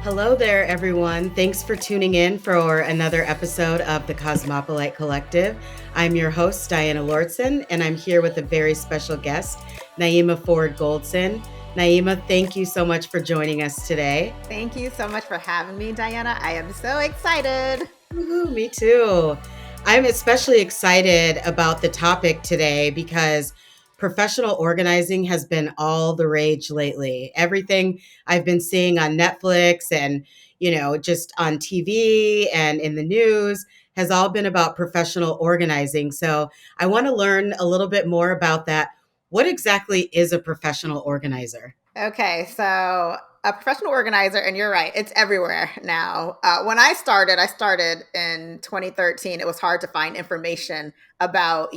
Hello there, everyone. Thanks for tuning in for another episode of the Cosmopolite Collective. I'm your host, Diana Lordson, and I'm here with a very special guest, Naeemah Ford Goldson. Naima, thank you so much for joining us today. Thank you so much for having me, Diana. I am so excited. Woohoo, me too. I'm especially excited about the topic today because professional organizing has been all the rage lately. Everything I've been seeing on Netflix and, just on TV and in the news has all been about professional organizing. So I want to learn a little bit more about that. What exactly is a professional organizer? Okay, so a professional organizer, and you're right, it's everywhere now. When I started in 2013. It was hard to find information about,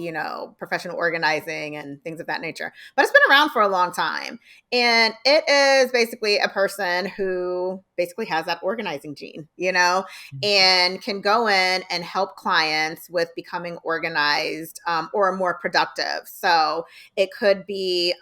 professional organizing and things of that nature. But it's been around for a long time. And it is basically a person who basically has that organizing gene, and can go in and help clients with becoming organized or more productive. So it could be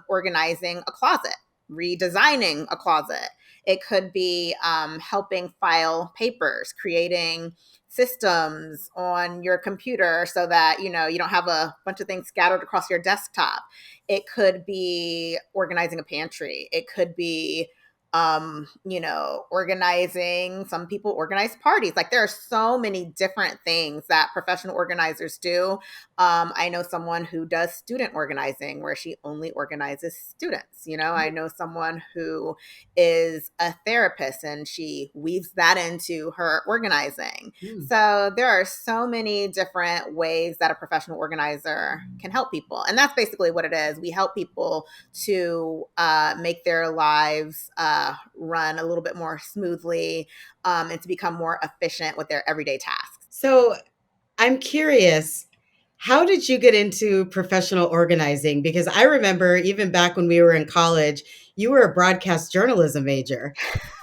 organizing a closet, redesigning a closet. It could be helping file papers, creating systems on your computer so that you don't have a bunch of things scattered across your desktop. It could be organizing a pantry. It could be organizing. Some people organize parties. Like, there are so many different things that professional organizers do. I know someone who does student organizing where she only organizes students. I know someone who is a therapist and she weaves that into her organizing. So there are so many different ways that a professional organizer can help people. And that's basically what it is. We help people to make their lives run a little bit more smoothly and to become more efficient with their everyday tasks. So I'm curious, how did you get into professional organizing? Because I remember even back when we were in college, you were a broadcast journalism major.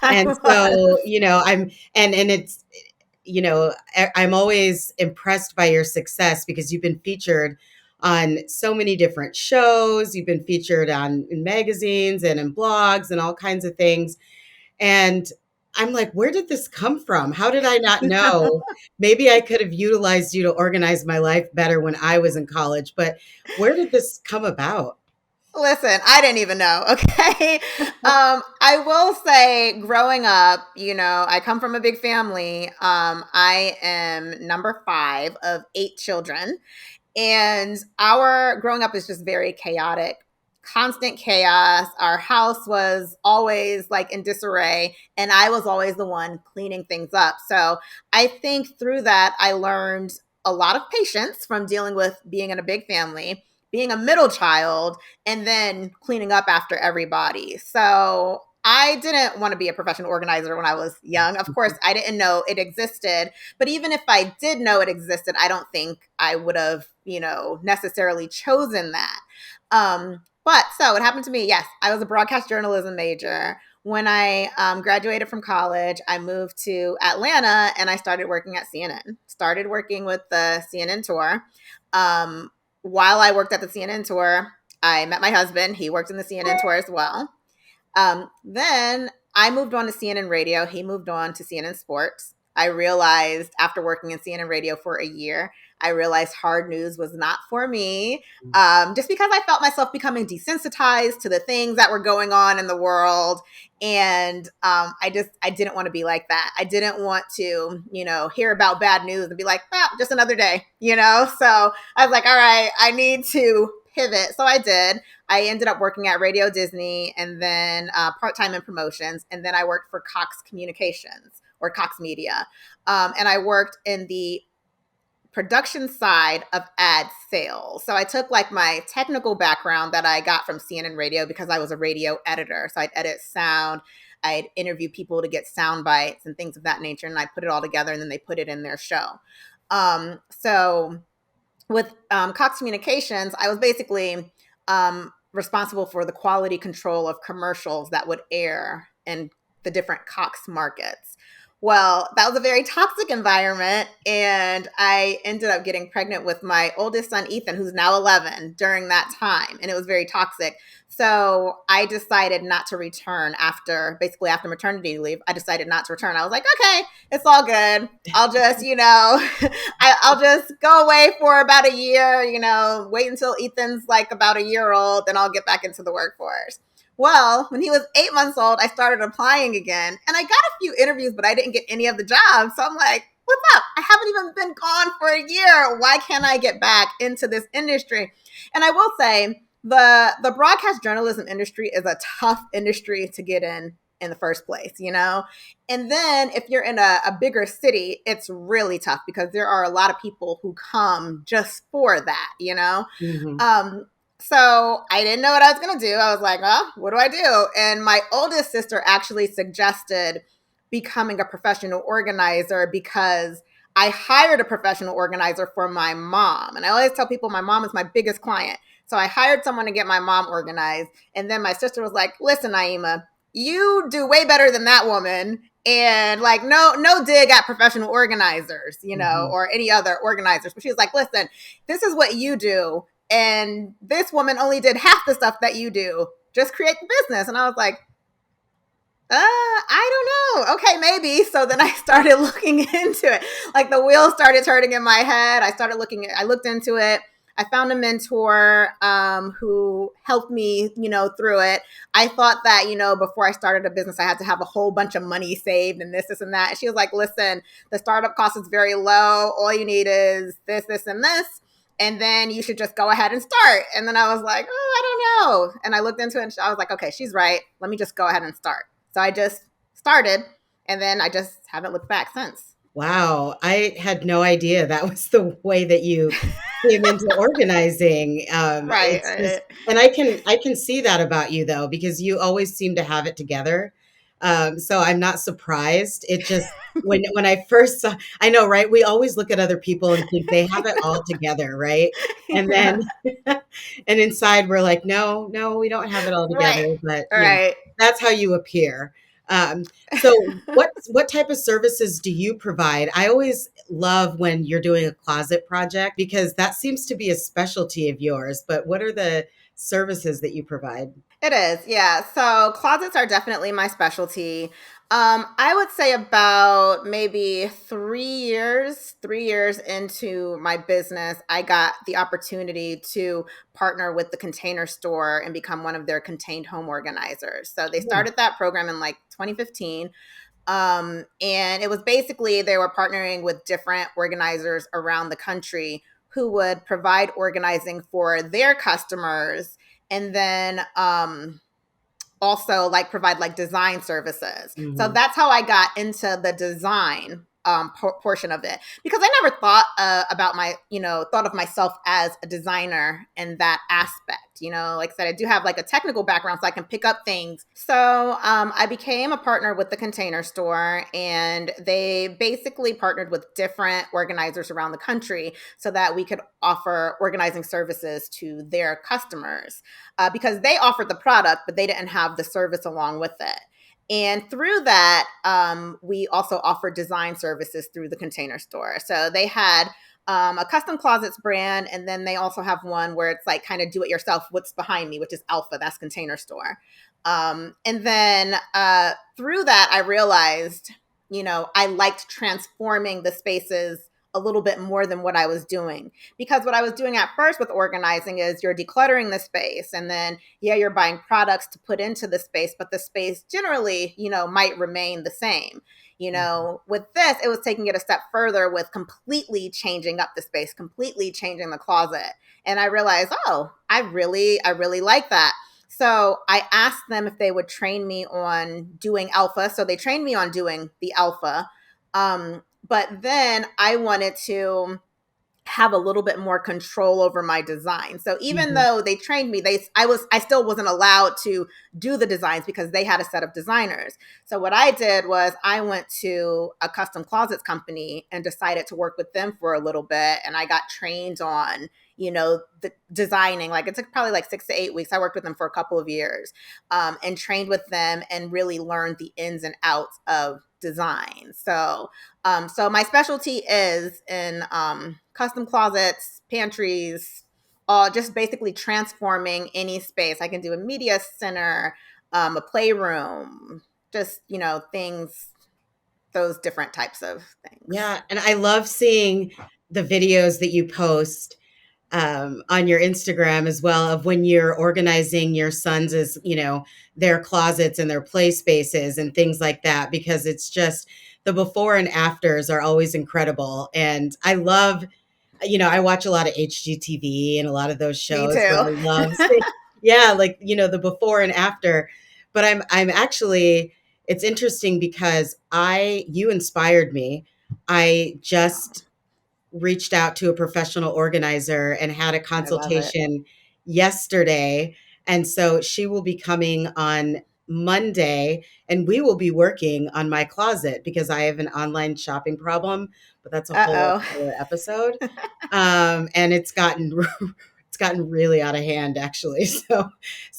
And so, and it's, I'm always impressed by your success because you've been featured on so many different shows. You've been featured in magazines and in blogs and all kinds of things. And I'm like, where did this come from? How did I not know? Maybe I could have utilized you to organize my life better when I was in college, but where did this come about? Listen, I didn't even know. Okay. I will say, growing up, I come from a big family. I am number 5 of 8 children. And our growing up is just very chaotic, constant chaos. Our house was always like in disarray, and I was always the one cleaning things up. So I think through that, I learned a lot of patience from dealing with being in a big family, being a middle child, and then cleaning up after everybody. So I didn't want to be a professional organizer when I was young. Of course, I didn't know it existed. But even if I did know it existed, I don't think I would have, necessarily chosen that. But so it happened to me. Yes, I was a broadcast journalism major. When I graduated from college, I moved to Atlanta and I started working at CNN. Started working with the CNN tour. While I worked at the CNN tour, I met my husband. He worked in the CNN tour as well. Then I moved on to CNN radio. He moved on to CNN sports. I realized after working in CNN radio for a year, I realized hard news was not for me. Just because I felt myself becoming desensitized to the things that were going on in the world. And I didn't want to be like that. I didn't want to, hear about bad news and be like, just another day, So I was like, all right, I need to pivot. So I did. I ended up working at Radio Disney and then part-time in promotions. And then I worked for Cox Communications or Cox Media. And I worked in the production side of ad sales. So I took like my technical background that I got from CNN radio because I was a radio editor. So I'd edit sound, I'd interview people to get sound bites and things of that nature. And I put it all together and then they put it in their show. So with Cox Communications, I was basically responsible for the quality control of commercials that would air in the different Cox markets. Well, that was a very toxic environment, and I ended up getting pregnant with my oldest son, Ethan, who's now 11, during that time, and it was very toxic. So I decided not to return after maternity leave. I decided not to return. I was like, okay, it's all good. I'll just, I'll just go away for about a year, wait until Ethan's like about a year old, then I'll get back into the workforce. Well, when he was 8 months old, I started applying again and I got a few interviews, but I didn't get any of the jobs. So I'm like, what's up? I haven't even been gone for a year. Why can't I get back into this industry? And I will say, the broadcast journalism industry is a tough industry to get in the first place, And then if you're in a bigger city, it's really tough because there are a lot of people who come just for that. Hmm. Um, so I didn't know what I was going to do. I was like, oh, what do I do? And my oldest sister actually suggested becoming a professional organizer because I hired a professional organizer for my mom. And I always tell people my mom is my biggest client. So I hired someone to get my mom organized. And then my sister was like, listen, Naima, you do way better than that woman. And like, no dig at professional organizers, Hmm. or any other organizers. But she was like, listen, this is what you do. And this woman only did half the stuff that you do. Just create the business. And I was like, I don't know. Okay, maybe. So then I started looking into it. Like the wheels started turning in my head. I looked into it. I found a mentor who helped me, through it. I thought that, before I started a business, I had to have a whole bunch of money saved and this, and that. And she was like, listen, the startup cost is very low. All you need is this, and this. And then you should just go ahead and start. And then I was like, oh, I don't know. And I looked into it and I was like, okay, she's right. Let me just go ahead and start. So I just started and then I just haven't looked back since. Wow, I had no idea that was the way that you came into organizing. Right, It's just, right. and I can see that about you though, because you always seem to have it together. So I'm not surprised. It just when I first saw, I know, right? We always look at other people and think they have it all together, right? And then Yeah. and inside we're like, no, no, we don't have it all Right, together. But right. that's how you appear. So what type of services do you provide? I always love when you're doing a closet project because that seems to be a specialty of yours. But what are the services that you provide? It is, yeah. So closets are definitely my specialty. I would say about maybe 3 years into my business, I got the opportunity to partner with the Container Store and become one of their contained home organizers. So they Oh. started that program in like 2015. And it was basically they were partnering with different organizers around the country who would provide organizing for their customers and then also like provide like design services. So Mhm. that's how I got into the design portion of it because I never thought thought of myself as a designer in that aspect. Like I said, I do have like a technical background, so I can pick up things. So I became a partner with the Container Store, and they basically partnered with different organizers around the country so that we could offer organizing services to their customers because they offered the product, but they didn't have the service along with it. And through that, we also offered design services through the Container Store. So they had a custom closets brand, and then they also have one where it's like kind of do it yourself. What's behind me, which is Alpha, that's Container Store. And then through that, I realized, I liked transforming the spaces a little bit more than what I was doing. Because what I was doing at first with organizing is you're decluttering the space and then, yeah, you're buying products to put into the space, but the space generally, might remain the same. With this, it was taking it a step further with completely changing up the space, completely changing the closet. And I realized, oh, I really like that. So I asked them if they would train me on doing alpha. So they trained me on doing the alpha. But then I wanted to have a little bit more control over my design. So even Mhm. though they trained me, I still wasn't allowed to do the designs because they had a set of designers. So what I did was I went to a custom closets company and decided to work with them for a little bit, and I got trained on the designing. Like it took probably like 6 to 8 weeks. I worked with them for a couple of years, and trained with them and really learned the ins and outs of design. So my specialty is in custom closets, pantries, just basically transforming any space. I can do a media center, a playroom, just, things, those different types of things. Yeah, and I love seeing the videos that you post on your Instagram as well of when you're organizing your sons' as their closets and their play spaces and things like that, because it's just the before and afters are always incredible. And I love, I watch a lot of HGTV and a lot of those Me shows where too. I love seeing, yeah, like, the before and after. But I'm actually, it's interesting because you inspired me. I just reached out to a professional organizer and had a I love it. consultation yesterday. And so she will be coming on Monday and we will be working on my closet because I have an online shopping problem, but that's a whole Uh other episode. And it's gotten it's gotten really out of hand actually. So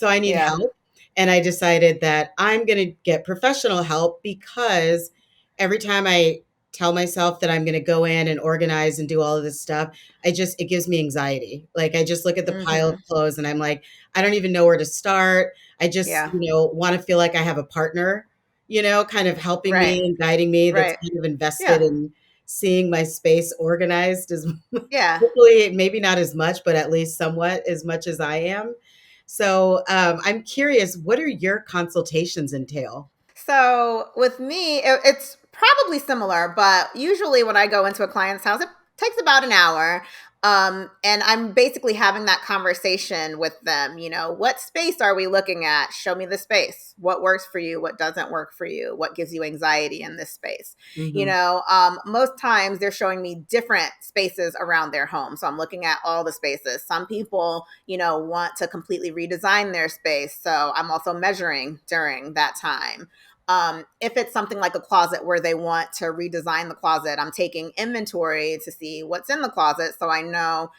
I need yeah. help. And I decided that I'm going to get professional help because every time I tell myself that I'm going to go in and organize and do all of this stuff, it gives me anxiety. Like I just look at the pile of Hmm. clothes and I'm like, I don't even know where to start. I just, Yeah. want to feel like I have a partner, kind of helping Right. me and guiding me that's Right. kind of invested Yeah. in seeing my space organized as Yeah. hopefully maybe not as much, but at least somewhat as much as I am. So I'm curious, what do your consultations entail? So with me, it's probably similar, but usually when I go into a client's house, it takes about an hour. And I'm basically having that conversation with them. What space are we looking at? Show me the space. What works for you? What doesn't work for you? What gives you anxiety in this space? Hmm. Most times they're showing me different spaces around their home. So I'm looking at all the spaces. Some people, want to completely redesign their space. So I'm also measuring during that time. If it's something like a closet where they want to redesign the closet, I'm taking inventory to see what's in the closet so I know,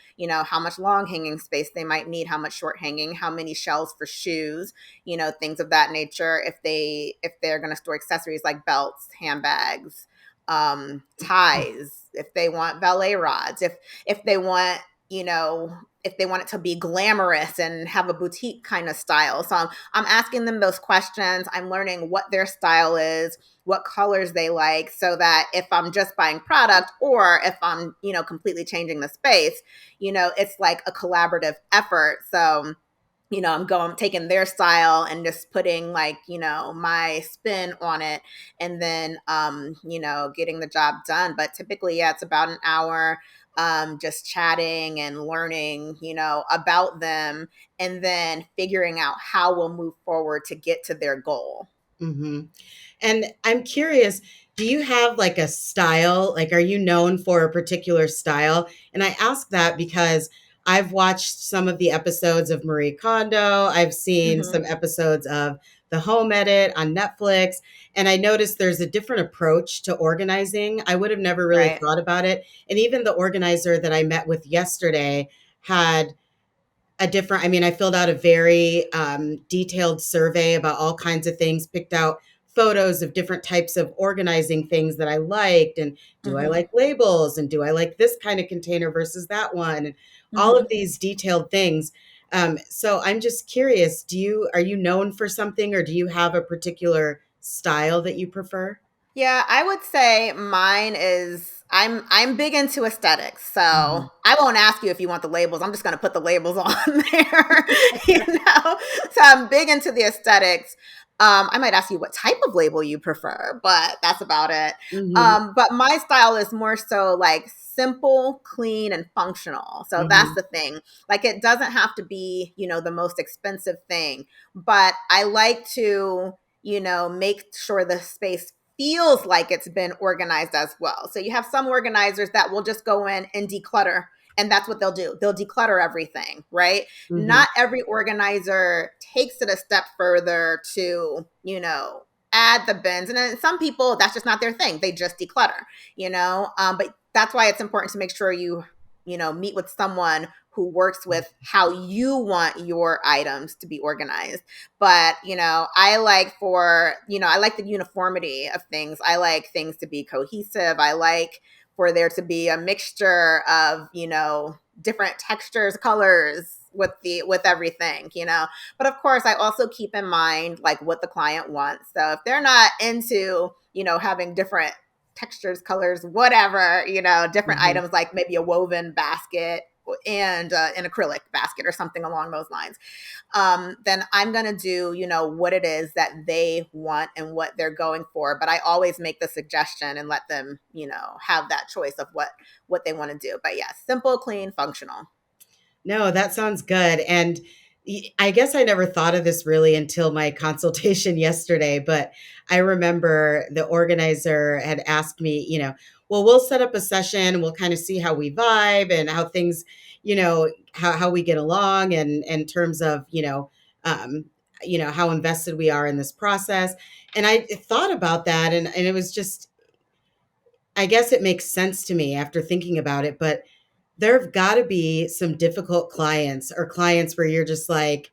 how much long hanging space they might need, how much short hanging, how many shelves for shoes, things of that nature. If they're going to store accessories like belts, handbags, ties, if they want ballet rods, if they want, you know, if they want it to be glamorous and have a boutique kind of style. So I'm asking them those questions. I'm learning what their style is, what colors they like, so that if I'm just buying product or if I'm, completely changing the space, it's like a collaborative effort. So, I'm taking their style and just putting like, my spin on it and then, getting the job done. But typically, yeah, it's about an hour, just chatting and learning, about them and then figuring out how we'll move forward to get to their goal. Hmm. And I'm curious, do you have like a style? Like, are you known for a particular style? And I ask that because I've watched some of the episodes of Marie Kondo. I've seen Hmm. some episodes of The Home Edit on Netflix. And I noticed there's a different approach to organizing. I would have never really Right. thought about it. And even the organizer that I met with yesterday had I mean, I filled out a very detailed survey about all kinds of things, picked out photos of different types of organizing things that I liked. And do I Hmm. like labels? And do I like this kind of container versus that one? And all of Hmm. these detailed things. So I'm just curious, are you known for something or do you have a particular style that you prefer? Yeah, I would say mine is I'm big into aesthetics. So Mhm. I won't ask you if you want the labels. I'm just gonna put the labels on there. So I'm big into the aesthetics. I might ask you what type of label you prefer, but that's about it. Mhm. But my style is more so like simple, clean, and functional. So that's Mhm. the thing. Like it doesn't have to be, the most expensive thing, but I like to, make sure the space feels like it's been organized as well. So you have some organizers that will just go in and declutter. And that's what they'll do. They'll declutter everything, right? Mhm. Not every organizer takes it a step further to, add the bins. And then some people, that's just not their thing. They just declutter, but that's why it's important to make sure you, meet with someone who works with how you want your items to be organized. But, I like the uniformity of things. I like things to be cohesive. I like for there to be a mixture of, different textures, colors with everything, you know. But of course, I also keep in mind like what the client wants. So if they're not into, you know, having different textures, colors, whatever, you know, different Mhm. items like maybe a woven basket and an acrylic basket or something along those lines, then I'm going to do, you know, what it is that they want and what they're going for. But I always make the suggestion and let them, you know, have that choice of what they want to do. But yeah, simple, clean, functional. No, that sounds good. And I guess I never thought of this really until my consultation yesterday, but I remember the organizer had asked me, well, we'll set up a session, we'll kind of see how we vibe and how things, how we get along and in terms of, um, how invested we are in this process. And I thought about that and it was just, I guess it makes sense to me after thinking about it, but there've got to be some difficult clients or clients where you're just like,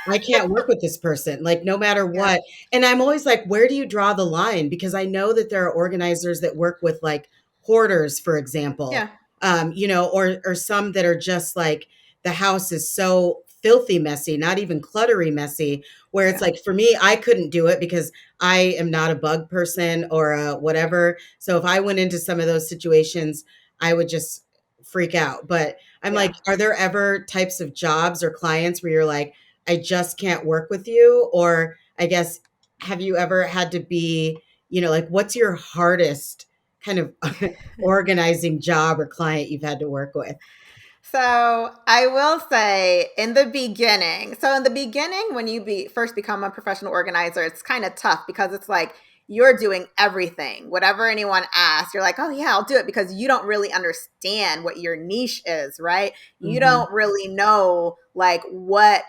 I can't work with this person, like, no matter Yeah. what. And I'm always like, where do you draw the line? Because I know that there are organizers that work with like hoarders, for example, Yeah. or some that are just like the house is so filthy messy, not even cluttery messy, where it's Yeah. like for me, I couldn't do it because I am not a bug person or a whatever. So if I went into some of those situations, I would just freak out. But I'm like, Yeah. are there ever types of jobs or clients where you're like, I just can't work with you? Or I guess, have you ever had to be, like what's your hardest kind of organizing job or client you've had to work with? So I will say in the beginning, when you first become a professional organizer, it's kind of tough because it's like you're doing everything. Whatever anyone asks, you're like, oh yeah, I'll do it because you don't really understand what your niche is, right? You Hmm. don't really know like what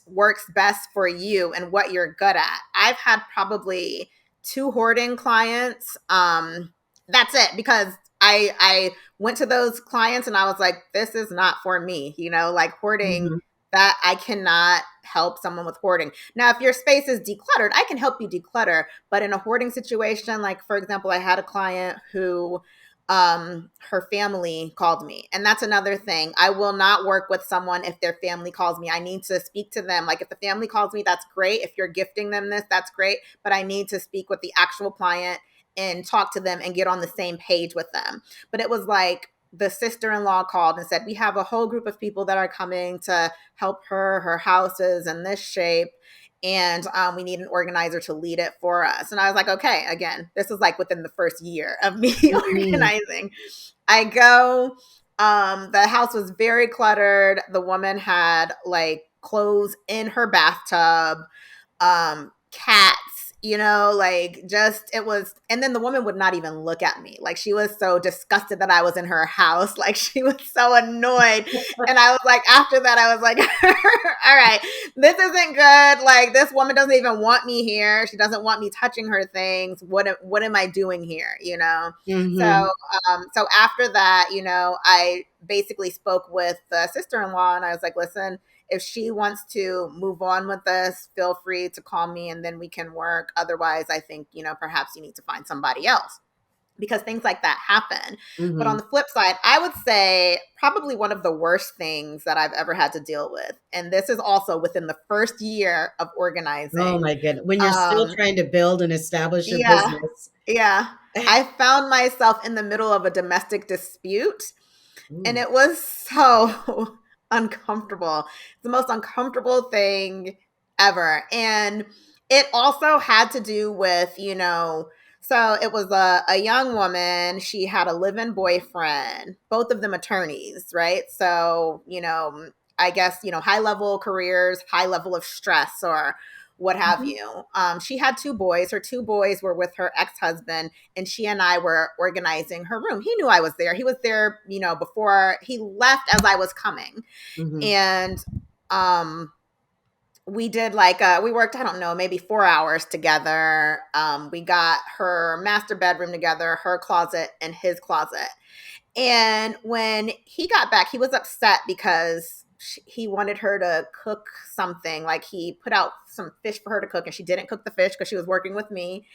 works best for you and what you're good at. I've had probably two hoarding clients. That's it because I went to those clients and I was like, this is not for me, you know, like hoarding Hmm. that I cannot help someone with hoarding. Now, if your space is decluttered, I can help you declutter. But in a hoarding situation, like for example, I had a client who her family called me. And that's another thing. I will not work with someone if their family calls me. I need to speak to them. Like if the family calls me, that's great. If you're gifting them this, that's great. But I need to speak with the actual client and talk to them and get on the same page with them. But it was like the sister-in-law called and said, we have a whole group of people that are coming to help her house is in this shape, and we need an organizer to lead it for us. And I was like, okay, again, this is like within the first year of me Hmm. organizing. I go, the house was very cluttered. The woman had like clothes in her bathtub, cats, you know, like just it was. And then the woman would not even look at me. Like she was so disgusted that I was in her house. Like she was so annoyed. And I was like, after that, I was like, all right, this isn't good. Like this woman doesn't even want me here. She doesn't want me touching her things. What am I doing here? You know? So Hmm. so after that, you know, I basically spoke with the sister-in-law and I was like, listen, if she wants to move on with this, feel free to call me and then we can work. Otherwise, I think, you know, perhaps you need to find somebody else because things like that happen. But on Hmm. the flip side, I would say probably one of the worst things that I've ever had to deal with, and this is also within the first year of Oh organizing. my goodness. When you're still Um, trying to build and establish your yeah, business. yeah. I found myself in the middle of a domestic dispute and Ooh. it was so uncomfortable. It's the most uncomfortable thing ever. And it also had to do with, you know, so it was a young woman. She had a live in boyfriend, both of them attorneys, right? So, you know, I guess, you know, high level careers, high level of stress or what have Mhm. you. She had two boys. Her two boys were with her ex husband, and she and I were organizing her room. He knew I was there. He was there, you know, before he left as I was coming. Mhm. And um we did we worked, I don't know, maybe 4 hours together. We got her master bedroom together, her closet and his closet. And when he got back, he was upset because he wanted her to cook something. Like he put out some fish for her to cook, and she didn't cook the fish because she was working with me.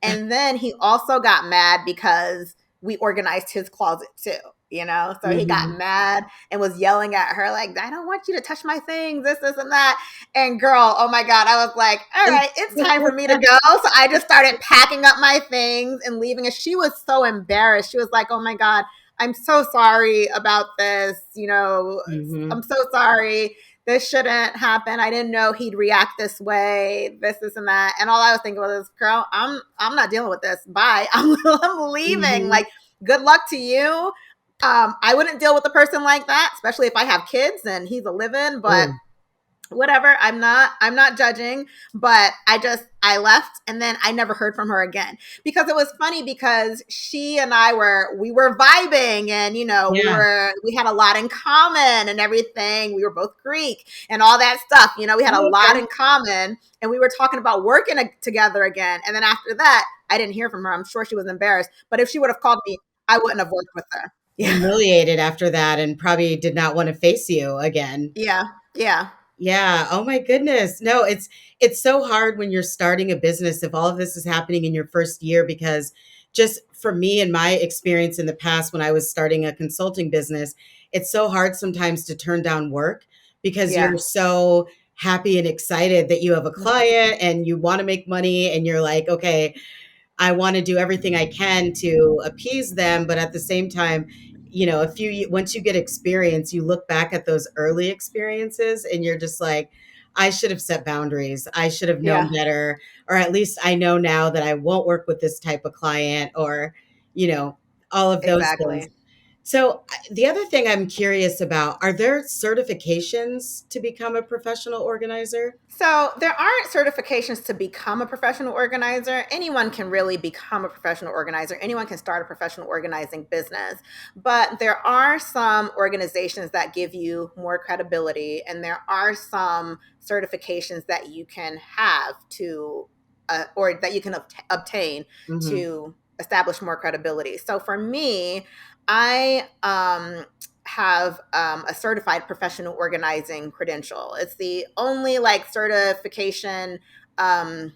And then he also got mad because we organized his closet too. So he got Mhm. mad and was yelling at her, like, I don't want you to touch my things, this, and that. And girl, oh my God, I was like, all right, it's time for me to go. So I just started packing up my things and leaving. And she was so embarrassed. She was like, oh my God, I'm so sorry about this. I'm Mhm. so sorry. This shouldn't happen. I didn't know he'd react this way, this, and that. And all I was thinking was, girl, I'm not dealing with this. Bye. I'm leaving. Mhm. Like, good luck to you. I wouldn't deal with a person like that, especially if I have kids and he's a live-in, but Oh, whatever. I'm not judging, but I left and then I never heard from her again. Because it was funny because she and we were vibing, and yeah. we had a lot in common and everything. We were both Greek and all that stuff. We had a Oh, lot okay. in common, and we were talking about working together again. And then after that, I didn't hear from her. I'm sure she was embarrassed, but if she would have called me, I wouldn't have worked with her. Yeah. Humiliated after that and probably did not wanna face you again. Yeah. Yeah. Yeah. Oh my goodness. No, it's so hard when you're starting a business if all of this is happening in your first year because just for me and my experience in the past when I was starting a consulting business, it's so hard sometimes to turn down work because Yeah. you're so happy and excited that you have a Mhm. client and you want to make money and you're like, okay, I want to do everything I can to appease them, but at the same time, once you get experience, you look back at those early experiences and you're just like, I should have set boundaries. I should have known Yeah. better, or at least I know now that I won't work with this type of client, or you know, all of those things. Exactly. So, the other thing I'm curious about, are there certifications to become a professional organizer? So there aren't certifications to become a professional organizer. Anyone can really become a professional organizer. Anyone can start a professional organizing business. But there are some organizations that give you more credibility, and there are some certifications that you can have or that you can obtain Hmm. to establish more credibility. So for me, I have a certified professional organizing credential. It's the only like certification. Um,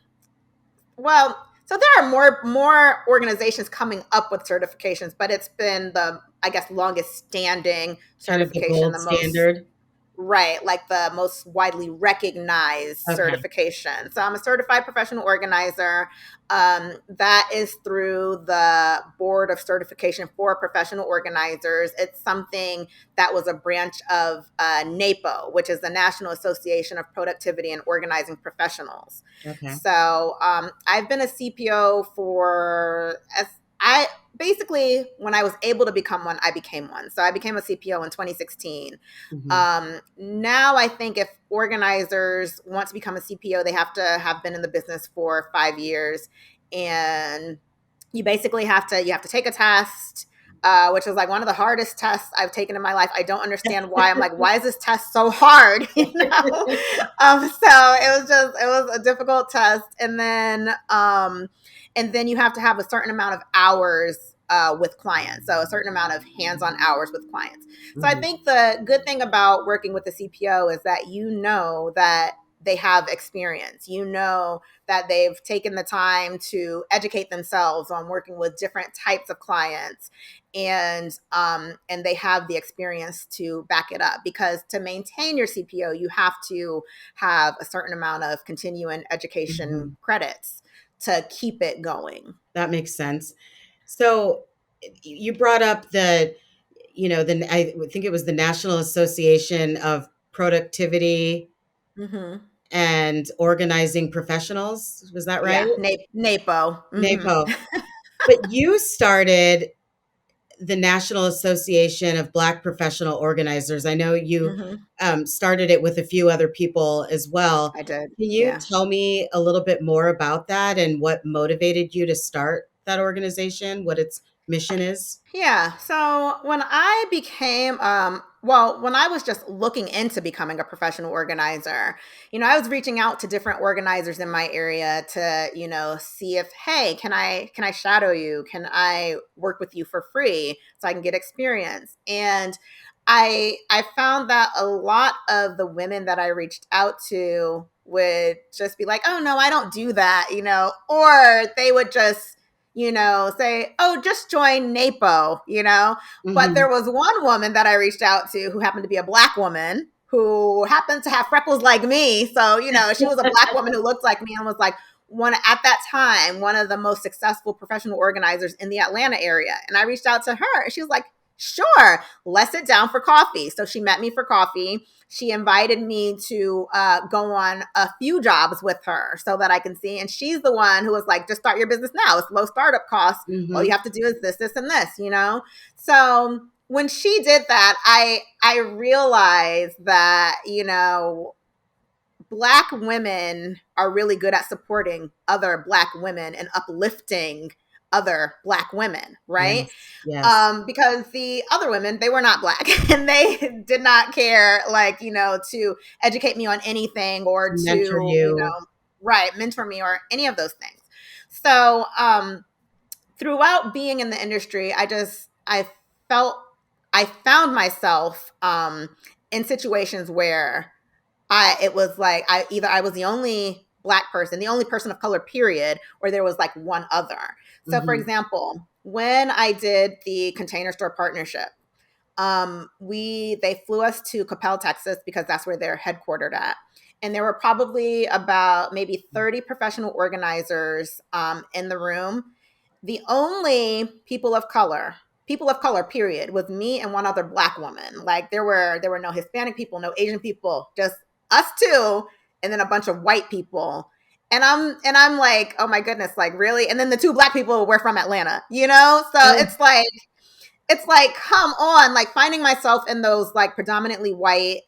well, so there are more organizations coming up with certifications, but it's been the, I guess, longest standing Kind of the certification, gold the most. standard. Right, like the most widely recognized Okay. certification. So I'm a certified professional organizer. That is through the Board of Certification for Professional Organizers. It's something that was a branch of NAPO, which is the National Association of Productivity and Organizing Professionals. Okay. So I've been a CPO for as I basically, when I was able to become one, I became one. So I became a CPO in 2016. Hmm. Now I think if organizers want to become a CPO, they have to have been in the business for 5 years, and you have to take a test, which is like one of the hardest tests I've taken in my life. I don't understand why. I'm like, why is this test so hard? So it was a difficult test, and then you have to have a certain amount of hours with clients, so a certain amount of hands-on hours with clients. So I Hmm. think the good thing about working with the CPO is that that they have experience. That they've taken the time to educate themselves on working with different types of clients, and they have the experience to back it up. Because to maintain your CPO, you have to have a certain amount of continuing education Hmm. credits to keep it going. That makes sense. So you brought up I think it was the National Association of Productivity Hmm. and Organizing Professionals. Was that right? Yeah, NAPO. NAPO. But you started the National Association of Black Professional Organizers. I know you Hmm. started it with a few other people as well. I did. Can you Yeah. tell me a little bit more about that and what motivated you to start that organization, what its mission is? Yeah. So when I was just looking into becoming a professional organizer, I was reaching out to different organizers in my area to, see if, hey, can I shadow you? Can I work with you for free so I can get experience? And I found that a lot of the women that I reached out to would just be like, oh no, I don't do that, or they would just say, oh, just join NAPO. But there Mhm. was one woman that I reached out to who happened to be a Black woman who happened to have freckles like me. So, she was a Black woman who looked like me and was like, one at that time, one of the most successful professional organizers in the Atlanta area. And I reached out to her and she was like, sure, let's sit down for coffee. So she met me for coffee. She invited me to go on a few jobs with her so that I can see. And she's the one who was like, just start your business now. It's low startup costs. All you Mhm. have to do is this, and this. So when she did that, I realized that, Black women are really good at supporting other Black women and uplifting other Black women, right? Yes. Yes. Because the other women, they were not Black and they did not care, like, to educate me on anything or To to, mentor you. right, mentor me or any of those things. So, throughout being in the industry, felt, I found myself in situations where it was like I was the only Black person, the only person of color, period, or there was like one other. So, for Mhm. example, when I did the Container Store partnership, they flew us to Coppell, Texas, because that's where they're headquartered at. And there were probably about maybe 30 professional organizers in the room. The only people of color, period, was me and one other Black woman. Like there were no Hispanic people, no Asian people, just us two, and then a bunch of white people. And I'm like, oh my goodness, like really? And then the two Black people were from Atlanta. So Oh. it's like, come on, like finding myself in those like predominantly white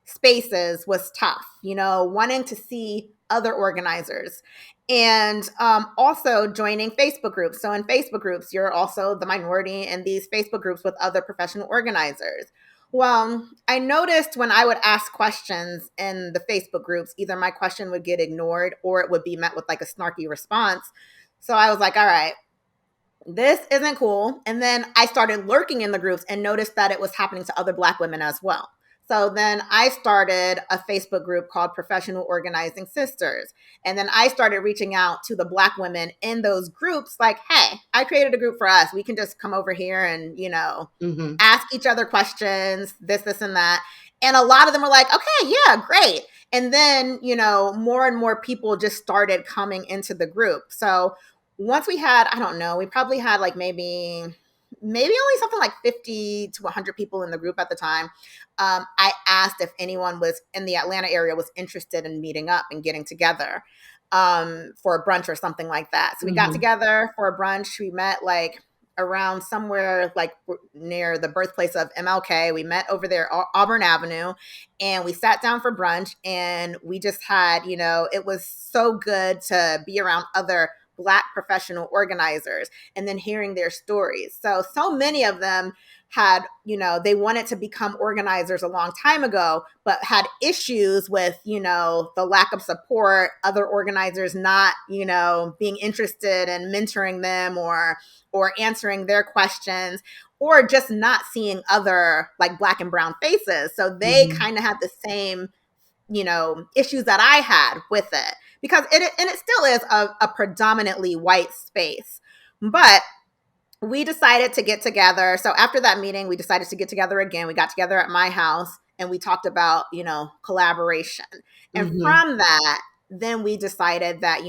spaces was tough, wanting to see other organizers and also joining Facebook groups. So in Facebook groups, you're also the minority in these Facebook groups with other professional organizers. Well, I noticed when I would ask questions in the Facebook groups, either my question would get ignored or it would be met with like a snarky response. So I was like, all right, this isn't cool. And then I started lurking in the groups and noticed that it was happening to other Black women as well. So then I started a Facebook group called Professional Organizing Sisters. And then I started reaching out to the Black women in those groups like, hey, I created a group for us. We can just come over here and, Mhm. ask each other questions, this, and that. And a lot of them were like, okay, yeah, great. And then, more and more people just started coming into the group. So once we had, I don't know, we probably had like maybe only something like 50 to 100 people in the group at the time. I asked if anyone was in the Atlanta area was interested in meeting up and getting together for a brunch or something like that. So we got Mhm. together for a brunch. We met like around somewhere like near the birthplace of MLK. We met over there, Auburn Avenue, and we sat down for brunch and we just had, it was so good to be around other Black professional organizers and then hearing their stories. So many of them had, they wanted to become organizers a long time ago, but had issues with, the lack of support, other organizers not, being interested in mentoring them or answering their questions or just not seeing other like Black and brown faces. So they Mhm. kind of had the same issues that I had with it because it still is a predominantly white space. But we decided to get together. So after that meeting, we decided to get together again. We got together at my house and we talked about, collaboration. And Mhm. from that, then we decided that,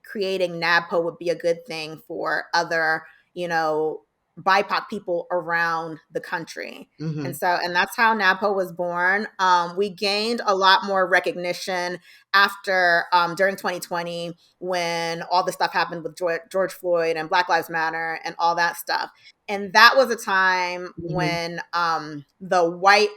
creating NABPO would be a good thing for other, you know, BIPOC people around the country. And Mhm. so, and that's how NABPO was born. We gained a lot more recognition after, during 2020, when all the stuff happened with George Floyd and Black Lives Matter and all that stuff. And that was a time Mhm. when the white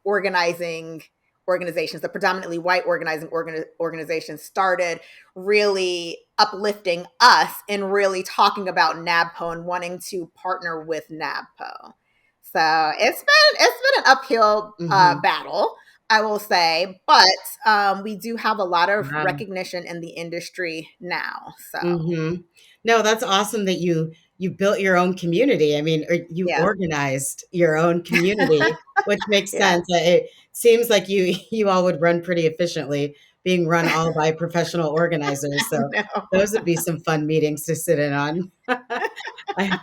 organizing organizations, the predominantly white organizations, started really uplifting us and really talking about NABPO and wanting to partner with NABPO. So it's been an uphill Mhm. battle, I will say, but we do have a lot of Wow. recognition in the industry now. So Mhm. No, that's awesome that you built your own community. I mean, or you yeah, organized your own community, which makes yeah, sense. It seems like you you all would run pretty efficiently being run all by professional organizers. So No. those would be some fun meetings to sit in on. I,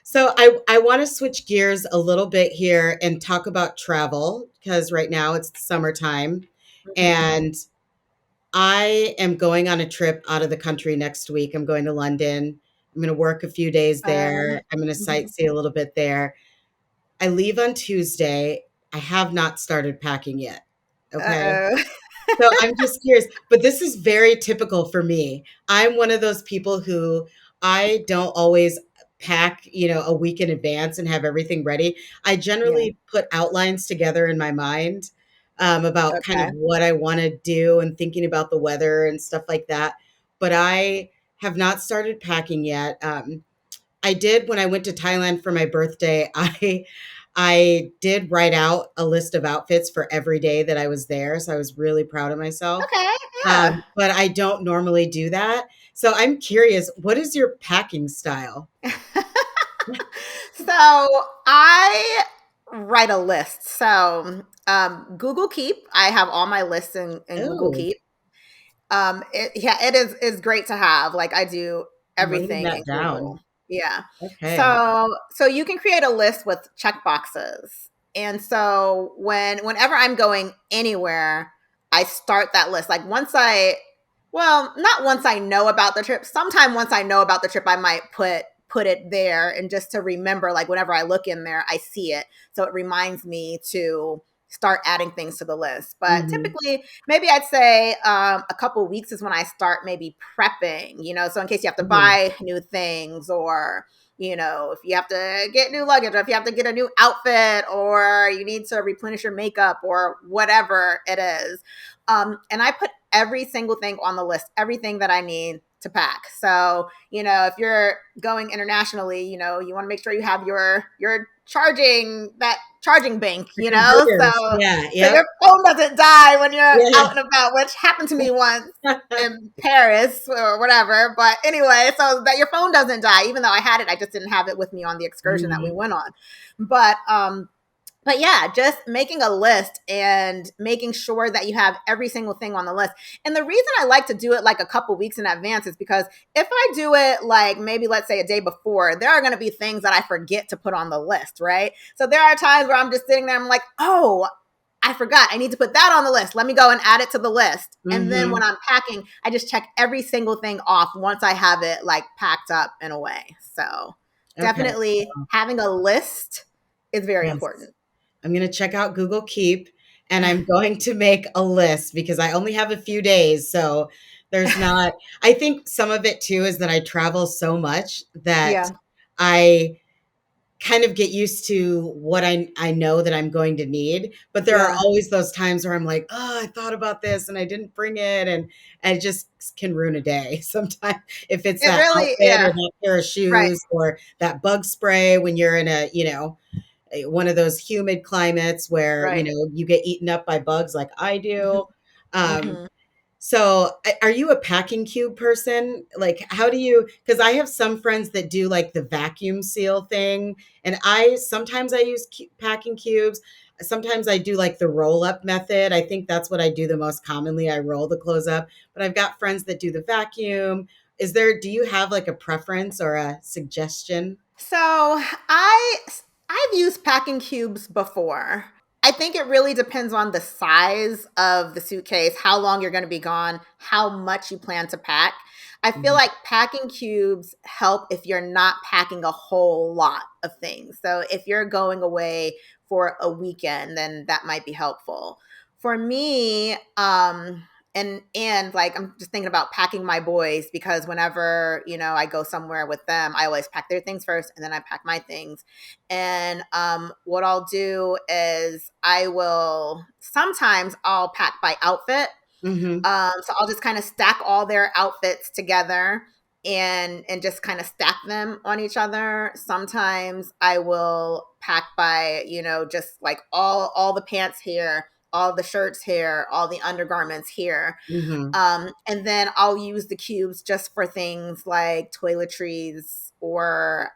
so I want to switch gears a little bit here and talk about travel because right now it's summertime Mhm. and I am going on a trip out of the country next week. I'm going to London. I'm going to work a few days Uh, there. I'm going to mhm. sightsee a little bit there. I leave on Tuesday. I have not started packing yet. Okay. Uh-oh. So I'm just curious, but this is very typical for me. I'm one of those people who I don't always pack, a week in advance and have everything ready. I Yeah. generally put outlines together in my mind about kind of Okay. what I want to do and thinking about the weather and stuff like that. But I have not started packing yet. I did when I went to Thailand for my birthday. I did write out a list of outfits for every day that I was there, so I was really proud of myself. Okay. Yeah. But I don't normally do that. So I'm curious, what is your packing style? So I write a list. So Google Keep, I have all my lists in Google Oh, Keep. It is great to have. Like I do I'm writing everything that in Google. down. Yeah. Okay. So you can create a list with check boxes. And so whenever I'm going anywhere, I start that list. Like not once I know about the trip. Sometime once I know about the trip, I might put it there and just to remember, like whenever I look in there, I see it. So it reminds me to start adding things to the list. But Mhm. typically, maybe I'd say a couple weeks is when I start maybe prepping, so in case you have to Mhm. buy new things, or if you have to get new luggage, or if you have to get a new outfit, or you need to replenish your makeup, or whatever it is. And I put every single thing on the list, everything that I need to pack. So, if you're going internationally, you want to make sure you have your charging bank, The converters. Yeah, so yep. your phone doesn't die when you're Yeah. out and about, which happened to me once in Paris or whatever. But anyway, so that your phone doesn't die, even though I had it, I just didn't have it with me on the excursion that we Mhm. went on. But but yeah, just making a list and making sure that you have every single thing on the list. And the reason I like to do it like a couple weeks in advance is because if I do it like maybe let's say a day before, there are going to be things that I forget to put on the list, right? So there are times where I'm just sitting there, I'm like, oh, I forgot. I need to put that on the list. Let me go and add it to the list. And then when Mhm. I'm packing, I just check every single thing off once I have it like packed up in a way. So Okay. definitely having a list is very Yes. important. I'm going to check out Google Keep and I'm going to make a list because I only have a few days. So there's not, I think some of it too is that I travel so much that Yeah. I kind of get used to what I know that I'm going to need. But there are Yeah. always those times where I'm like, oh, I thought about this and I didn't bring it. And it just can ruin a day sometimes if it's It that really, outfit or yeah. that pair of Right. shoes or that bug spray when you're in one of those humid climates where Right. you get eaten up by bugs like I do. Um, Mhm. so are you a packing cube person? Like how do you, because I have some friends that do like the vacuum seal thing, and I sometimes I use packing cubes. Sometimes I do like the roll up method. I think that's what I do the most commonly. I roll the clothes up, but I've got friends that do the vacuum. Do you have like a preference or a suggestion? So I I've used packing cubes before. I think it really depends on the size of the suitcase, how long you're going to be gone, how much you plan to pack. I feel Mhm. like packing cubes help if you're not packing a whole lot of things. So if you're going away for a weekend, then that might be helpful. For me, and like I'm just thinking about packing my boys because whenever I go somewhere with them, I always pack their things first and then I pack my things. And what I'll do is I'll pack by outfit. Mhm. So I'll just kind of stack all their outfits together and just kind of stack them on each other. Sometimes I will pack by, just like all the pants here, all the shirts here, all the undergarments here. Mhm. And then I'll use the cubes just for things like toiletries or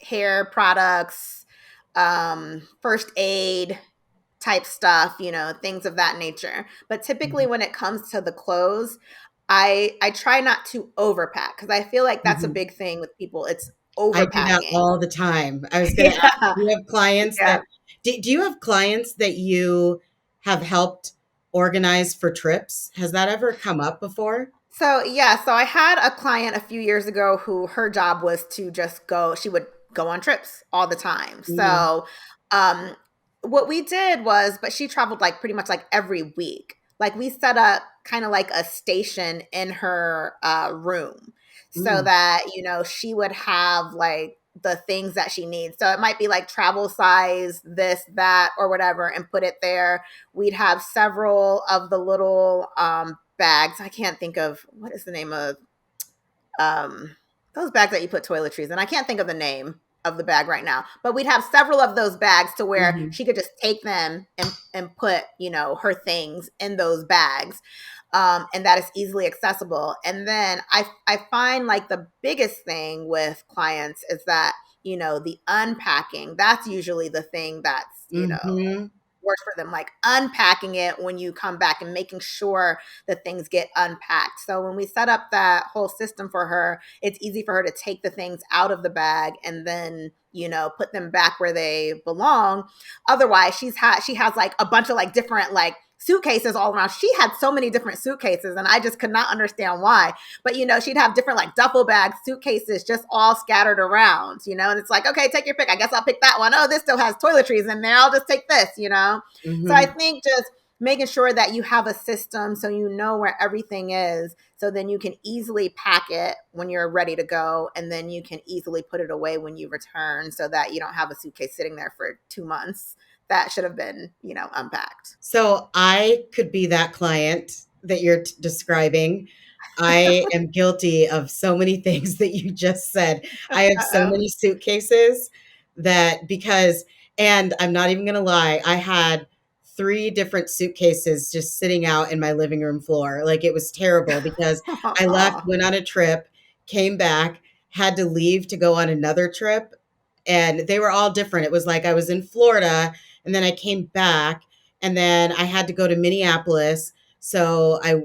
hair products, first aid, type stuff, things of that nature. But typically Mhm. when it comes to the clothes, I try not to overpack because I feel like that's a Mhm. big thing with people. It's I do that overpacking. all the time. I was gonna ask, Yeah. do you have clients Yeah. that do you have clients that you have helped organize for trips? Has that ever come up before? So yeah, so I had a client a few years ago who her job was to just go, she would go on trips all the time. Mhm. So um what we did was, but she traveled like pretty much like every week. Like we set up kind of like a station in her room so Mm. that, she would have like the things that she needs. So it might be like travel size, this, that, or whatever, and put it there. We'd have several of the little bags. I can't think of what is the name of um, those bags that you put toiletries in. I can't think of the name of the bag right now, but we'd have several of those bags to where Mhm. she could just take them and put her things in those bags. And that is easily accessible. And then I find like the biggest thing with clients is that the unpacking. That's usually the thing that's Mhm. works for them, like unpacking it when you come back and making sure that things get unpacked. So when we set up that whole system for her, it's easy for her to take the things out of the bag and then put them back where they belong. Otherwise, she has like a bunch of like different like suitcases all around. She had so many different suitcases and I just could not understand why. But she'd have different like duffel bags, suitcases just all scattered around, and it's like, okay, take your pick. I guess I'll pick that one. Oh, this still has toiletries in there. I'll just take this. So I Mhm. think just making sure that you have a system so you know where everything is, so then you can easily pack it when you're ready to go, and then you can easily put it away when you return so that you don't have a suitcase sitting there for 2 months that should have been unpacked. So I could be that client that you're describing. I am guilty of so many things that you just said. I have so Uh-oh. many suitcases that because, and I'm not even going to lie, I had three different suitcases just sitting out in my living room floor. Like it was terrible because I left, Aw. went on a trip, came back, had to leave to go on another trip. And they were all different. It was like I was in Florida and then I came back and then I had to go to Minneapolis. So I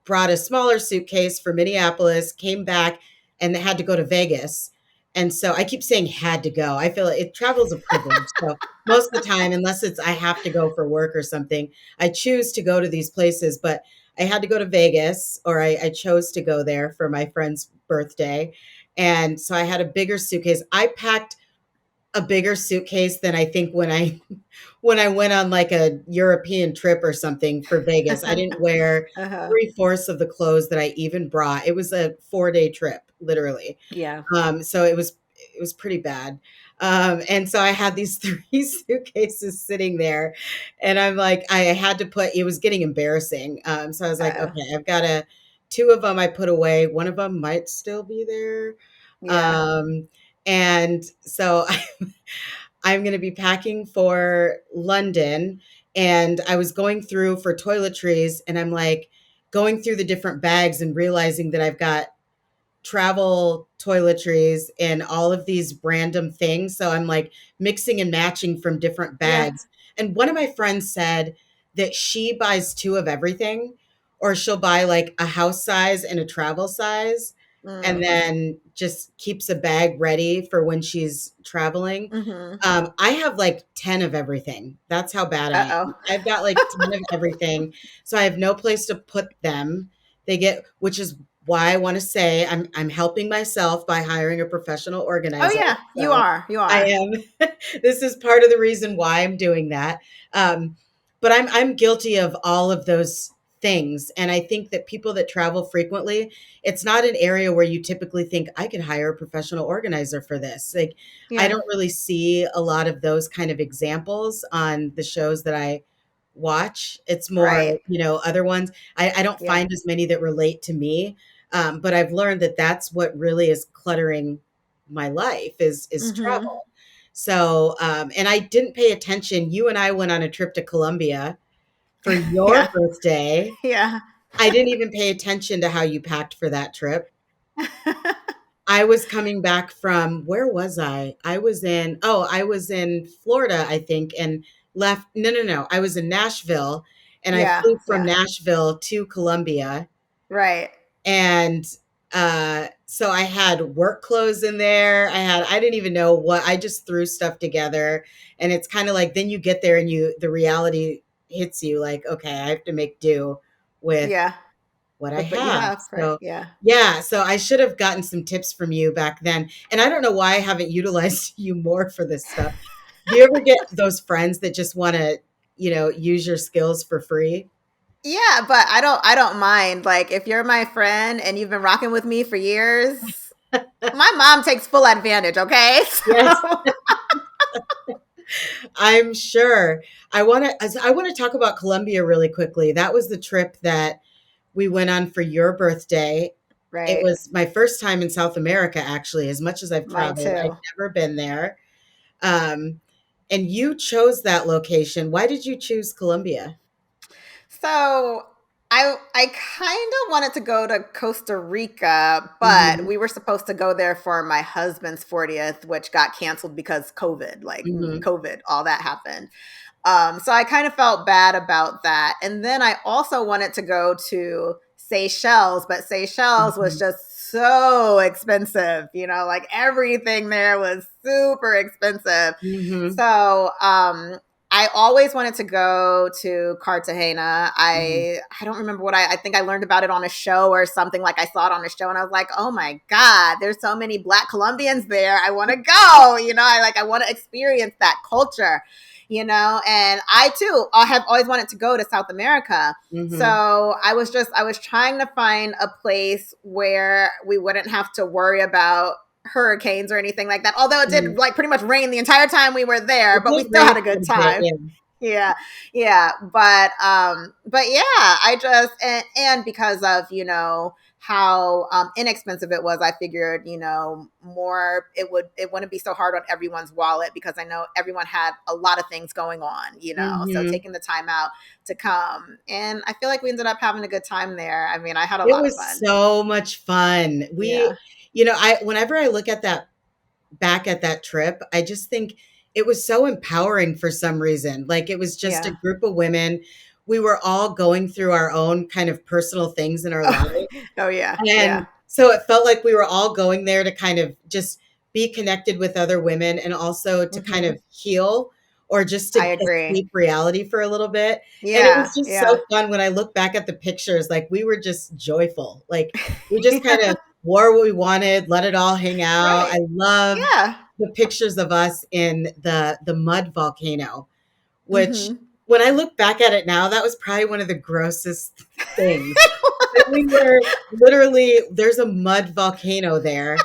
brought a smaller suitcase for Minneapolis, came back, and had to go to Vegas. And so I keep saying had to go. I feel like it travel's a privilege. So most of the time, unless it's I have to go for work or something, I choose to go to these places. But I had to go to Vegas, or I chose to go there for my friend's birthday. And so I had a bigger suitcase. I packed a bigger suitcase than I think when I went on like a European trip or something for Vegas. I didn't wear Uh-huh. three-fourths of the clothes that I even brought. It was a 4-day trip, literally. Yeah. So it was pretty bad. And so I had these three suitcases sitting there, and I'm like, I had to put. It was getting embarrassing. So I was like, Uh-oh. okay, I've got to. Two of them I put away. One of them might still be there. Yeah. Um, and so I'm going to be packing for London. And I was going through for toiletries, and I'm like going through the different bags and realizing that I've got travel toiletries and all of these random things. So I'm like mixing and matching from different Yeah. bags. And one of my friends said that she buys two of everything, or she'll buy like a house size and a travel size, and Mm. then just keeps a bag ready for when she's traveling. Mhm. I have like 10 of everything. That's how bad I Uh-oh. am. I've got like 10 of everything. So I have no place to put them. Which is why I want to say I'm helping myself by hiring a professional Oh organizer. yeah, you So are. You I are. am. This is part of the reason why I'm doing that. But I'm guilty of all of those things, and I think that people that travel frequently, it's not an area where you typically think I could hire a professional organizer for this. Like I Yeah. don't really see a lot of those kind of examples on the shows that I watch. It's more, Right. other ones. I don't Yeah. find as many that relate to me. But I've learned that that's what really is cluttering my life is Mhm. travel. So, and I didn't pay attention. You and I went on a trip to Colombia for your Yeah. birthday. Yeah. I didn't even pay attention to how you packed for that trip. I was coming back from where was I? I was in Florida, I think, and left. No, no, no. I was in Nashville, and I Yeah, flew from yeah. Nashville to Columbia. Right. And so I had work clothes in there. I didn't even know what, I just threw stuff together. And it's kind of like, then you get there and the reality hits you like, okay, I have to make do with Yeah. what I With what you have. have, right? So Yeah. yeah, so I should have gotten some tips from you back then. And I don't know why I haven't utilized you more for this stuff. Do you ever get those friends that just want to, use your skills for free? Yeah, but I don't mind. Like if you're my friend and you've been rocking with me for years, my mom takes full advantage, okay? Yes, So I'm sure. I want to talk about Colombia really quickly. That was the trip that we went on for your birthday. It right. was my first time in South America, actually. As much as I've Mine traveled, I've too. never been there. Um, and you chose that location. Why did you choose Colombia? So I kind of wanted to go to Costa Rica, but Hmm. we were supposed to go there for my husband's 40th, which got canceled because COVID, like Hmm. COVID, all that happened. So I kind of felt bad about that. And then I also wanted to go to Seychelles, but Seychelles was Hmm. just so expensive. Like everything there was super expensive. Hmm. So I always wanted to go to Cartagena. Hmm. I don't remember what I think I learned about it on a show or something. Like I saw it on a show and I was like, oh my God, there's so many Black Colombians there. I want to go. I want to experience that culture. And I too have always wanted to go to South America. Hmm. So I was trying to find a place where we wouldn't have to worry about hurricanes or anything like that. Although it did Hmm. like pretty much rain the entire time we were there, It but we did still rain had a a good little bit, time. yeah. Yeah, yeah, but yeah, I just and because of how inexpensive it was, I figured more it wouldn't be so hard on everyone's wallet because I know everyone had a lot of things going on, so Hmm. taking the time out to come, and I feel like we ended up having a good time there. I mean, I had a It lot of was fun. so much fun. Yeah, I whenever I look at that back at that trip, I just think it was so empowering for some reason. Like it was just a yeah. group of women. We were all going through our own kind of personal things in our lives. Oh, oh yeah, yeah. And so it felt like we were all going there to kind of just be connected with other women and also to kind Hmm. of heal or just I to agree. escape reality for a little bit. And it Yeah, was just yeah. so fun when I look back at the pictures. Like we were just joyful. Like we just kind of wore what we wanted, let it all hang out. Right. I love Yeah. the pictures of us in the mud volcano, which Hmm. when I look back at it now, that was probably one of the grossest things. Like we were literally, there's a mud volcano there,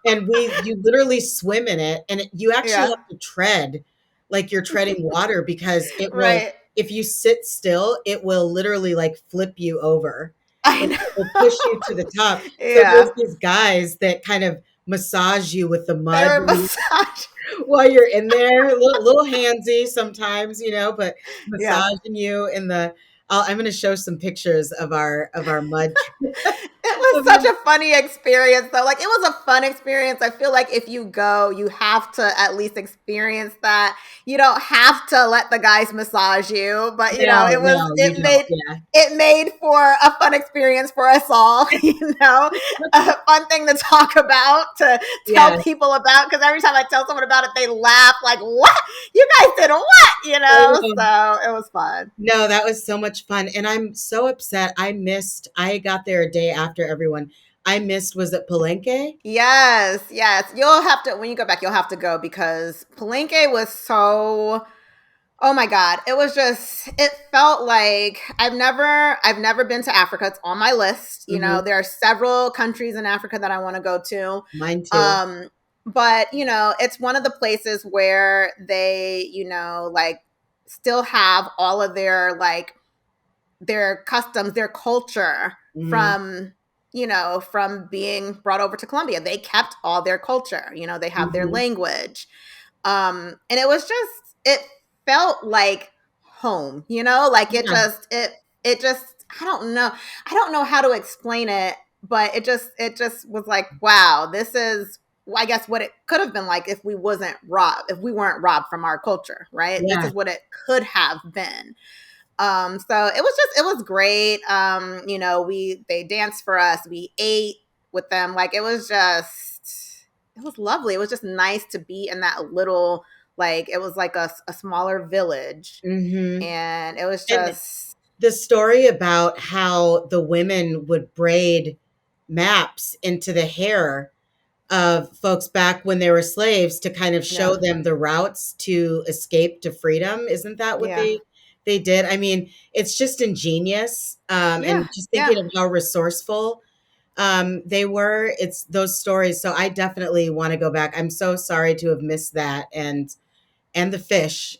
and you literally swim in it, and you actually Yeah. have to tread like you're treading water because it will, Right. if you sit still, it will literally like flip you over. I Like know. it will push you to the top. So there's Yeah. these guys that kind of massage you with the They mud were massage. while you're in there, a little handsy sometimes, but Yeah. massaging you in the. I'm going to show some pictures of our mud. It was Of such our- a funny experience though. Like it was a fun experience. I feel like if you go, you have to at least experience that. You don't have to let the guys massage you, but no, no, you don't. Yeah, it made for a fun experience for us all, a fun thing to talk about, to tell yeah. people about because every time I tell someone about it, they laugh like, "What? You guys did what?" I know. So it was fun. No, that was so much fun, and I'm so upset. I missed. I got there a day after everyone. I missed. Was it Palenque? Yes, yes. You'll have to when you go back, you'll have to go because Palenque was so oh my God. It was just it felt like I've never been to Africa. It's on my list. Hmm. There are several countries in Africa that I want to go to. Mine too. Um, but it's one of the places where they, like still have all of their their customs, their culture Hmm. from being brought over to Colombia. They kept all their culture. They have their Hmm. language. And it was just it felt like home, like Yeah. it just I don't know how to explain it, but it just was like, wow, this is I guess what it could have been like if we weren't robbed from our culture, right? This Yeah. is what it could have been. So it was great. They danced for us. We ate with them. Like it was lovely. It was just nice to be in that little, like, it was like a smaller village. Hmm. And it was And just, the story about how the women would braid maps into the hair of folks back when they were slaves to kind of show yeah, them the routes to escape to freedom. Isn't that what yeah, they did? I mean, it's just ingenious, yeah, and just yeah. thinking of how resourceful they were. It's those stories. So I definitely want to go back. I'm so sorry to have missed that, and the fish.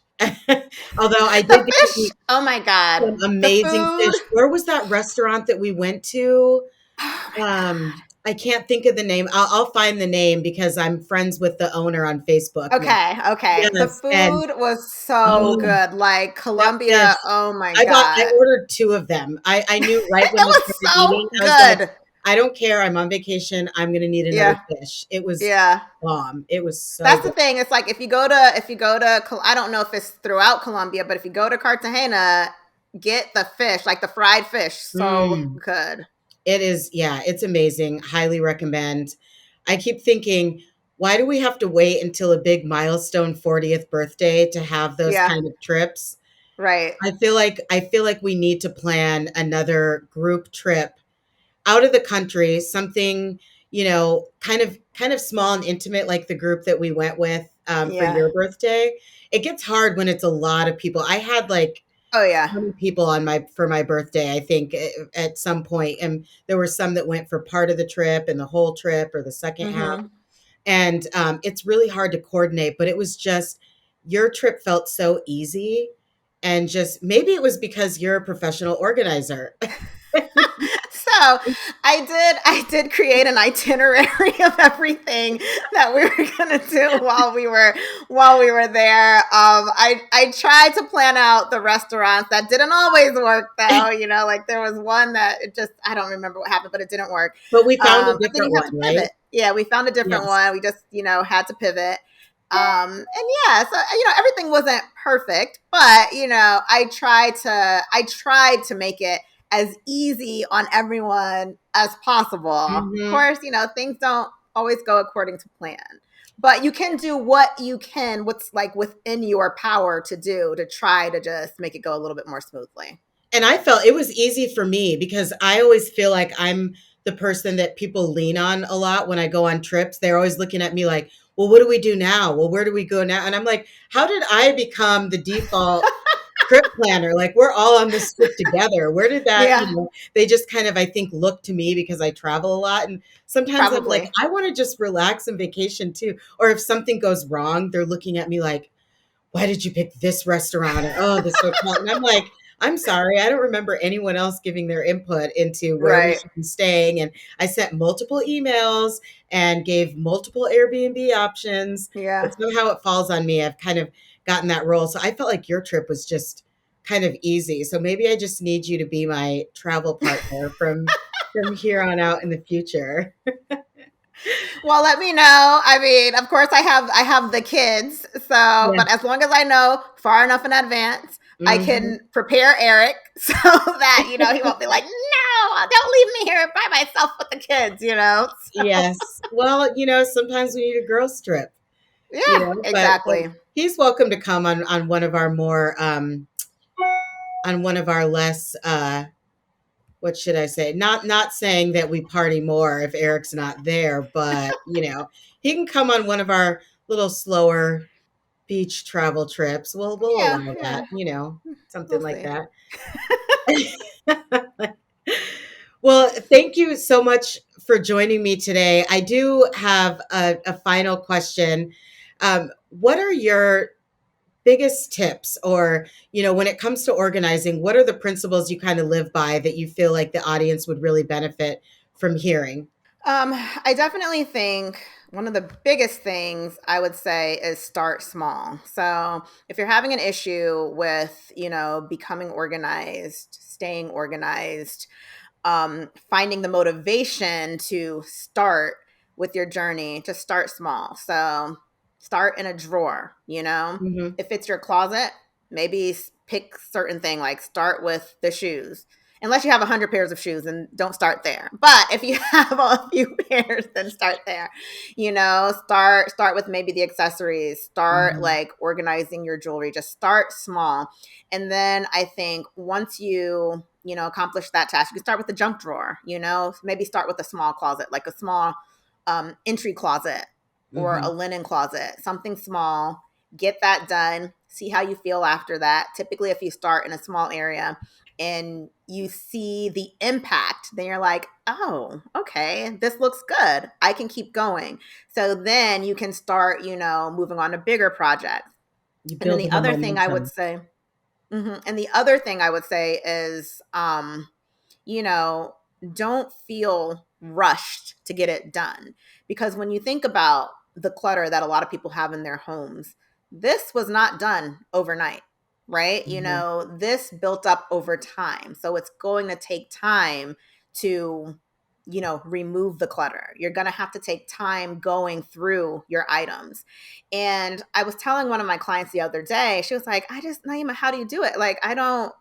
Although I The did get to fish, eat oh my God. some The amazing food. fish. Where was that restaurant that we went to? Oh my God. I can't think of the name. I'll find the name because I'm friends with the owner on Facebook now. Okay, okay. The Yes, and food was so oh, good. Like that fish. Colombia, oh my I God. ordered 2 of them. I knew right It when we was started so eating, I was like, good. "I don't care. I'm on vacation. I'm gonna need another Yeah, fish." It was yeah. bomb. It was so That's the good. thing. It's like if you go to I don't know if it's throughout Colombia, but if you go to Cartagena, get the fish, like the fried fish. So Mm. good. It is, yeah, it's amazing. Highly recommend. I keep thinking, why do we have to wait until a big milestone 40th birthday to have those Yeah, kind of trips? right. I feel like we need to plan another group trip out of the country, something, kind of small and intimate like the group that we went with for Yeah. your birthday. It gets hard when it's a lot of people. I had like Oh yeah. 20 people on my for my birthday, I think, at some point, and there were some that went for part of the trip and the whole trip or the second half. Mhm. And it's really hard to coordinate, but it was just your trip felt so easy, and just maybe it was because you're a professional organizer. So I did create an itinerary of everything that we were gonna do while we were there. I tried to plan out the restaurants. That didn't always work though. Like there was one that it just, I don't remember what happened, but it didn't work. But we found a But then different you have one, to right? pivot. Yeah, we found a different Yes. one. We just had to pivot. And yeah, so everything wasn't perfect, but I tried to make it as easy on everyone as possible. Of Hmm. course, things don't always go according to plan, but you can do what you can, what's like within your power to do to try to just make it go a little bit more smoothly. And I felt it was easy for me because I always feel like I'm the person that people lean on a lot when I go on trips. They're always looking at me like, well, what do we do now? Well, where do we go now? And I'm like, how did I become the default trip planner? Like, we're all on this trip together. Where did that, Yeah, they just kind of, I think, look to me because I travel a lot. And sometimes I'm like, probably. I want to just relax and vacation too. Or if something goes wrong, they're looking at me like, why did you pick this restaurant? Or, oh, this hotel. And I'm like, I'm sorry. I don't remember anyone else giving their input into where we Right. should be staying. And I sent multiple emails and gave multiple Airbnb options, but Yeah. somehow it falls on me. I've kind of gotten that role. So I felt like your trip was just kind of easy. So maybe I just need you to be my travel partner from here on out in the future. Well, let me know. I mean, of course, I have the kids, so Yeah. but as long as I know far enough in advance, I Hmm. can prepare Eric so that he won't be like, "No, don't leave me here by myself with the kids." So Yes. Well, sometimes we need a girls trip. yeah, But exactly. he's welcome to come on one of our more on one of our less what should I say? Not saying that we party more if Eric's not there, but he can come on one of our little slower beach travel trips. We'll Yeah, allow yeah, that, something we'll like see. that. Well, thank you so much for joining me today. I do have a final question. What are your biggest tips, or when it comes to organizing, what are the principles you kind of live by that you feel like the audience would really benefit from hearing? I definitely think one of the biggest things I would say is start small. So if you're having an issue with, becoming organized, staying organized, finding the motivation to start, with your journey, just start small. So start in a drawer, you know? Mhm. If it's your closet, maybe pick certain thing, like start with the shoes. Unless you have 100 pairs of shoes, and don't start there. But if you have a few pairs, then start there. You know, start with maybe the accessories. Start Mhm. like organizing your jewelry. Just start small. And then I think once you know, accomplish that task, you can start with the junk drawer, you know, maybe start with a small closet, like a small entry closet or a Mhm. linen closet, something small. Get that done. See how you feel after that. Typically, if you start in a small area and you see the impact, then you're like, oh, okay, this looks good. I can keep going. So then you can start, you know, moving on to bigger projects. You And then build the the other thing I would momentum. say, and the other thing I would say is, you know, don't feel rushed to get it done. Because when you think about the clutter that a lot of people have in their homes, this was not done overnight, right? You Mhm. know, this built up over time. So it's going to take time to, you know, remove the clutter. You're going to have to take time going through your items. And I was telling one of my clients the other day, she was like, Naima, how do you do it? Like, I don't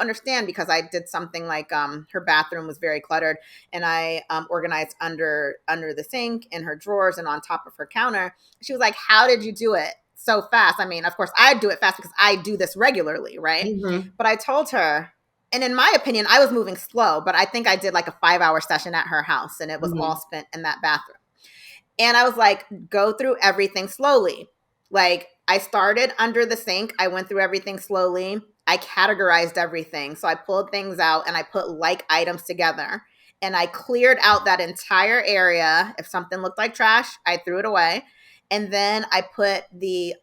understand, because I did something like her bathroom was very cluttered, and I organized under the sink, in her drawers, and on top of her counter. She was like, how did you do it so fast? I mean, of course I do it fast because I do this regularly, right? Mhm. But I told her, and in my opinion, I was moving slow, but I think I did like a 5-hour session at her house, and it was all Mhm. spent in that bathroom. And I was like, go through everything slowly. Like, I started under the sink. I went through everything slowly. I categorized everything. So I pulled things out and I put like items together. And I cleared out that entire area. If something looked like trash, I threw it away. And then I put the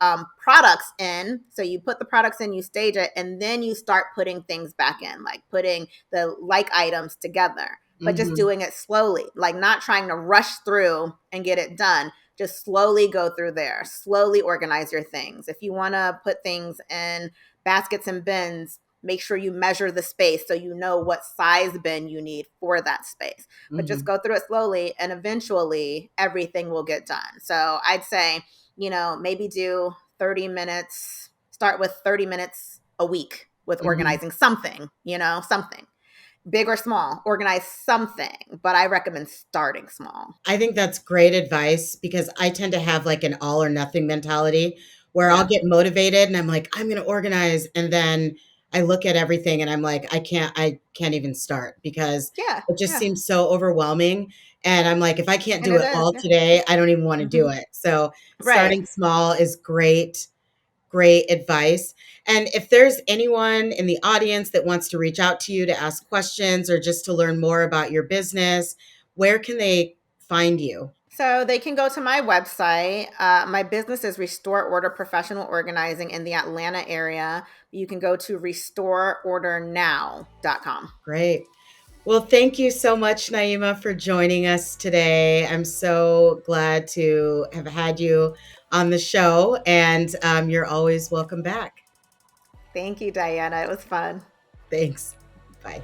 products in. So you put the products in, you stage it, and then you start putting things back in, like putting the like items together, but just Mhm. doing it slowly, like not trying to rush through and get it done. Just slowly go through there, slowly organize your things. If you want to put things in baskets and bins, make sure you measure the space so you know what size bin you need for that space. But just Mhm. go through it slowly, and eventually everything will get done. So I'd say, you know, maybe do 30 minutes, start with 30 minutes a week with Mhm. organizing something, you know, something big or small, organize something, but I recommend starting small. I think that's great advice because I tend to have like an all or nothing mentality where I'll Yeah. get motivated and I'm like, I'm going to organize. And then I look at everything and I'm like, I can't even start because Yeah. it just Yeah. seems so overwhelming. And I'm like, if I can't And do it it is. all Yeah. today, I don't even want to do Hmm. it. So Right. starting small is great. Great advice. And if there's anyone in the audience that wants to reach out to you to ask questions or just to learn more about your business, where can they find you? So they can go to my website. My business is Restore Order Professional Organizing in the Atlanta area. You can go to restoreordernow.com. Great. Well, thank you so much, Naima, for joining us today. I'm so glad to have had you on the show, and you're always welcome back. Thank you, Diana. It was fun. Thanks. Bye.